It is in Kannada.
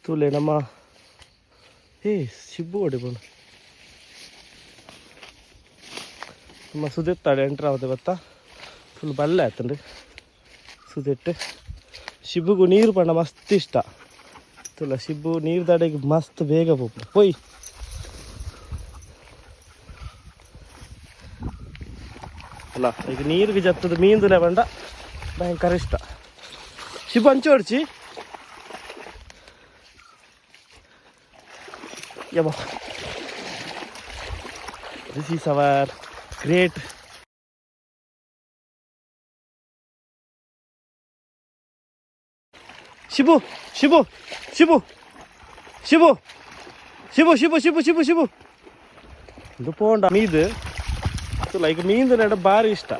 ತುಲೆ ನಮ್ಮ ಶಿಬ್ಬು ಹೊಡಿಬೋಣ ನಮ್ಮ ಸುದೆತ್ತಾಡೆ ಎಂಟ್ರ್ ಆಗುತ್ತೆ ಗೊತ್ತಾ ಫುಲ್ ಬಲ್ಲೆ ಆಯ್ತಂಡ್ರಿ ಸುದೆಟ್ಟು ಶಿಬ್ಬುಗೂ ನೀರು ಪಂಡ ಮಸ್ತ್ ಇಷ್ಟ ತುಲ ಶಿಬ್ಬು ನೀರು ದಾಡೆಗೆ ಮಸ್ತ್ ಬೇಗ ಪೋಯ್ ಅಲ್ಲ ಈಗ ನೀರಿಗೆ ಜತ್ತದ ಮೀನ್ದುಲೆ ಬಂಡ ಭಯಂಕರ ಇಷ್ಟ ಶಿಬ್ಬು ಹಂಚು ಹೊಡ್ಚಿ ಯಬ್ಬ this is our great Shibu Shibu Shibu Shibu Shibu Shibu Shibu Shibu Shibu ಇದು ಪೋಂಡ ಮೀದು ಲೈಕ್ ಮೀನ್ದು ನಡ ಭಾರಿ ಇಷ್ಟ